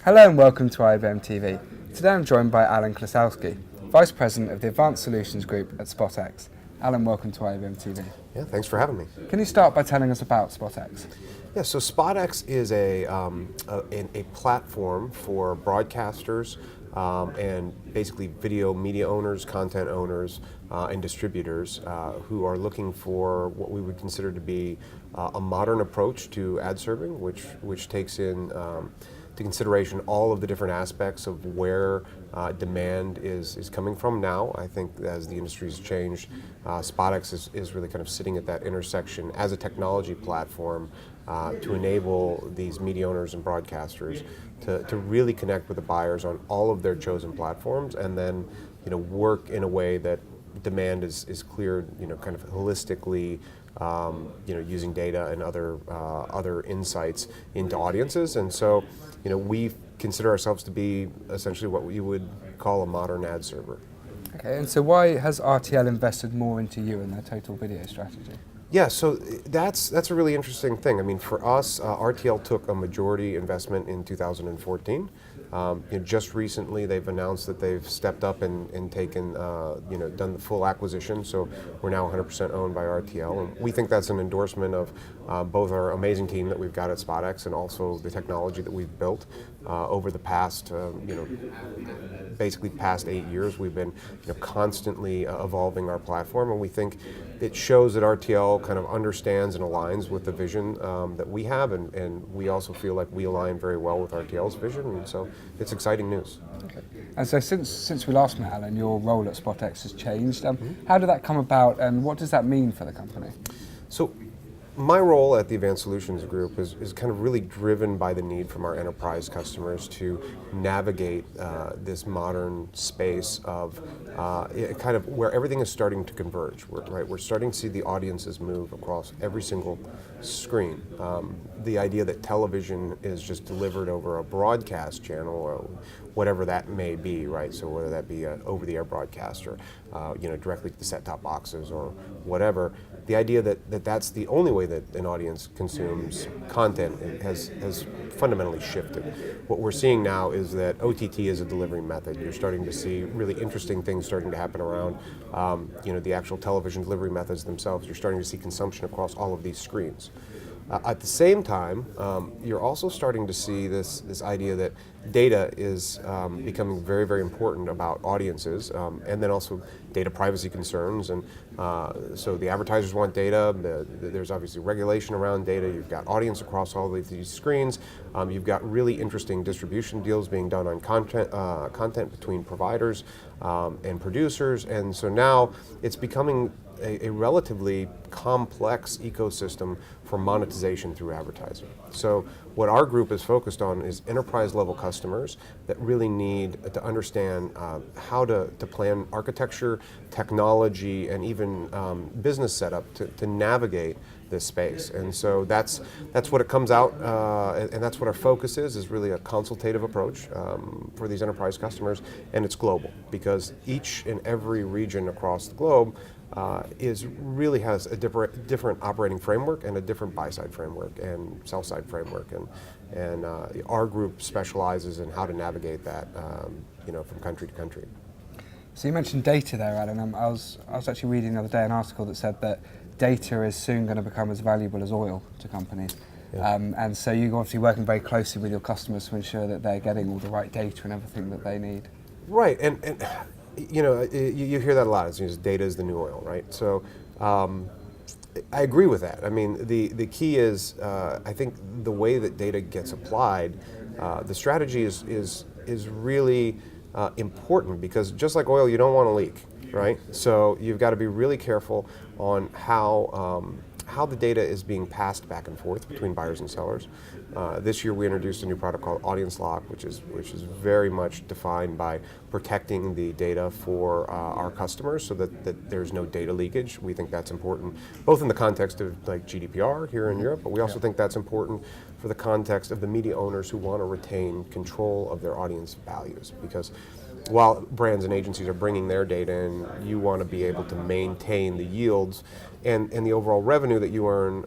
Hello and welcome to IABMTV. Today I'm joined by Alan Klosowski, Vice President of the Advanced Solutions Group at SpotX. Alan, welcome to IABMTV. Yeah, thanks for having me. Can you start by telling us about SpotX? Yeah, so SpotX is a platform for broadcasters and basically video media owners, content owners, and distributors who are looking for what we would consider to be a modern approach to ad serving, which takes in to consideration all of the different aspects of where demand is coming from now. I think as the industry's changed, SpotX is really kind of sitting at that intersection as a technology platform to enable these media owners and broadcasters to really connect with the buyers on all of their chosen platforms, and then work in a way that demand is cleared kind of holistically, using data and other insights into audiences. And so we consider ourselves to be essentially what you would call a modern ad server. Okay, and so why has RTL invested more into you and their total video strategy? Yeah, so that's a really interesting thing. I mean, for us, RTL took a majority investment in 2014. Just recently, they've announced that they've stepped up and taken, done the full acquisition. So we're now 100% owned by RTL, and we think that's an endorsement of both our amazing team that we've got at SpotX and also the technology that we've built over the past, basically past 8 years. We've been, constantly evolving our platform, and we think it shows that RTL kind of understands and aligns with the vision that we have, and we also feel like we align very well with RTL's vision, and so it's exciting news. Okay. And so since we last met, Alan, your role at SpotX has changed. How did that come about, and what does that mean for the company? So my role at the Advanced Solutions Group is kind of really driven by the need from our enterprise customers to navigate this modern space of kind of where everything is starting to converge. We're starting to see the audiences move across every single screen. The idea that television is just delivered over a broadcast channel or whatever that may be, right? So whether that be an over-the-air broadcast or directly to the set-top boxes or whatever, the idea that that's the only way that an audience consumes content has fundamentally shifted. What we're seeing now is that OTT is a delivery method. You're starting to see really interesting things starting to happen around the actual television delivery methods themselves. You're starting to see consumption across all of these screens. At the same time, you're also starting to see this idea that data is becoming very, very important about audiences, and then also data privacy concerns. And so the advertisers want data. There's obviously regulation around data. You've got audience across all of these screens. You've got really interesting distribution deals being done on content between providers and producers. And so now it's becoming a relatively complex ecosystem for monetization through advertising. So what our group is focused on is enterprise level customers that really need to understand how to plan architecture, technology, and even business setup to navigate this space. And so that's what it comes out, and that's what our focus is really a consultative approach for these enterprise customers, and it's global because each and every region across the globe really has a different operating framework and a different buy-side framework and sell-side framework, and our group specializes in how to navigate that, from country to country. So you mentioned data there, Alan. I was actually reading the other day an article that said that data is soon going to become as valuable as oil to companies. Yeah. And so you're obviously working very closely with your customers to ensure that they're getting all the right data and everything that they need. Right, and you hear that a lot. It's data is the new oil, right? So I agree with that. I mean, the key is I think the way that data gets applied, the strategy is really important because just like oil, you don't want to leak, right? So you've got to be really careful on how the data is being passed back and forth between buyers and sellers. This year we introduced a new product called Audience Lock, which is very much defined by protecting the data for our customers so that there's no data leakage. We think that's important, both in the context of like GDPR here in Europe, but we also think that's important for the context of the media owners who want to retain control of their audience values. Because while brands and agencies are bringing their data in, you want to be able to maintain the yields and the overall revenue that you earn,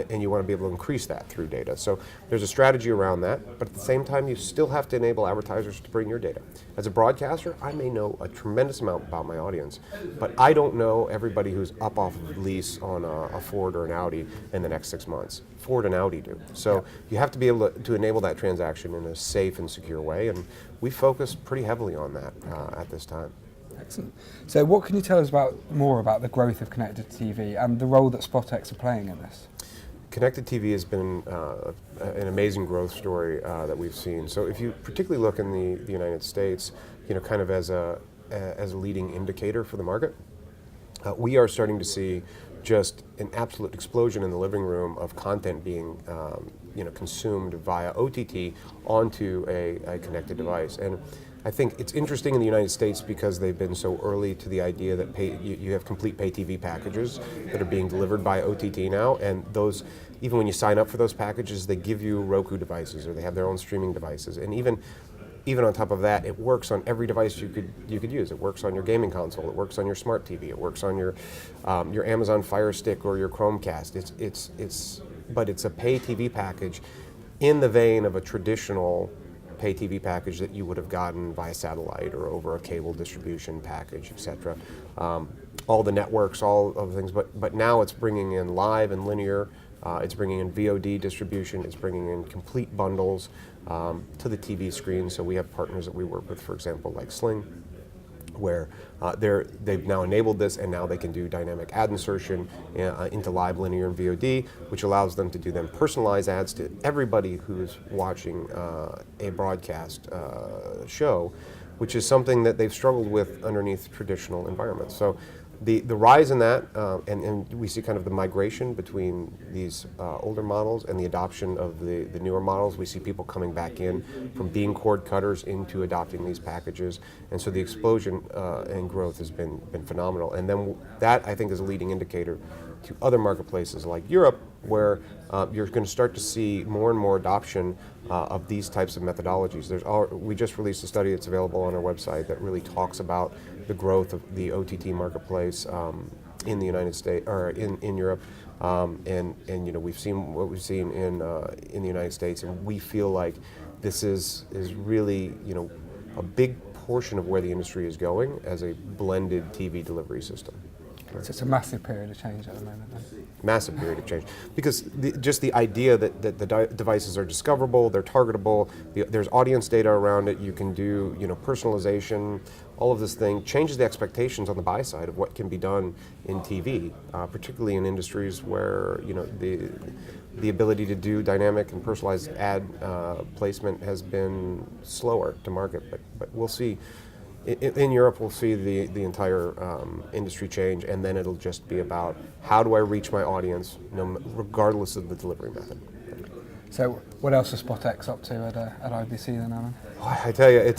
and you want to be able to increase that through data. So there's a strategy around that, but at the same time, you still have to enable advertisers to bring your data. As a broadcaster, I may know a tremendous amount about my audience, but I don't know everybody who's up off of lease on a Ford or an Audi in the next 6 months. Ford and Audi do. So you have to be able to enable that transaction in a safe and secure way, and we focus pretty heavily on that at this time. Excellent. So what can you tell us more about the growth of connected TV and the role that SpotX are playing in this? Connected TV has been an amazing growth story that we've seen. So if you particularly look in the United States, kind of as a leading indicator for the market, we are starting to see just an absolute explosion in the living room of content being consumed via OTT onto a connected device. And I think it's interesting in the United States because they've been so early to the idea that you have complete pay TV packages that are being delivered by OTT now, and those, even when you sign up for those packages, they give you Roku devices or they have their own streaming devices, and even on top of that, it works on every device you could use. It works on your gaming console. It works on your smart TV. It works on your Amazon Fire Stick or your Chromecast. But it's a pay TV package in the vein of a traditional pay TV package that you would have gotten via satellite or over a cable distribution package, etc. All the networks, all of the things, but now it's bringing in live and linear. It's bringing in VOD distribution. It's bringing in complete bundles to the TV screen. So we have partners that we work with, for example, like Sling, where they've now enabled this, and now they can do dynamic ad insertion into live, linear, and VOD, which allows them to do then personalized ads to everybody who's watching a broadcast show, which is something that they've struggled with underneath traditional environments. So the rise in that, and we see kind of the migration between these older models and the adoption of the newer models. We see people coming back in from being cord cutters into adopting these packages, and so the explosion and growth has been phenomenal. And then that, I think, is a leading indicator to other marketplaces like Europe, where you're going to start to see more and more adoption of these types of methodologies. We just released a study that's available on our website that really talks about the growth of the OTT marketplace in the United States or in Europe, and we've seen what we've seen in the United States, and we feel like this is really a big portion of where the industry is going as a blended TV delivery system. So it's a massive period of change at the moment, then. Massive period of change, because just the idea that the devices are discoverable, they're targetable, there's audience data around it, you can do personalization, all of this thing changes the expectations on the buy side of what can be done in TV, particularly in industries where the ability to do dynamic and personalized ad placement has been slower to market, but we'll see. In Europe, we'll see the entire industry change, and then it'll just be about how do I reach my audience, regardless of the delivery method. So, what else is SpotX up to at IBC then, Alan? I tell you,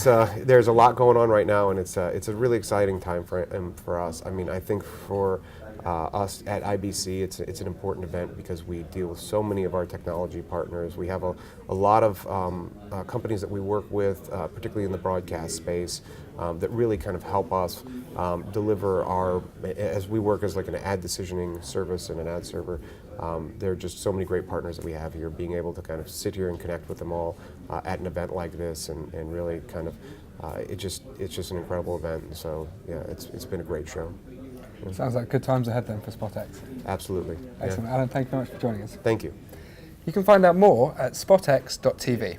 there's a lot going on right now, and it's a really exciting time for us. I mean, I think for us at IBC, it's an important event because we deal with so many of our technology partners. We have a lot of companies that we work with, particularly in the broadcast space, that really kind of help us deliver as we work as like an ad decisioning service and an ad server. There are just so many great partners that we have here. Being able to kind of sit here and connect with them all at an event like this, and really kind of, it's just an incredible event. And so yeah, it's been a great show. Sounds like good times ahead then for SpotX. Absolutely. Excellent. Yeah. Alan, thank you very much for joining us. Thank you. You can find out more at spotx.tv.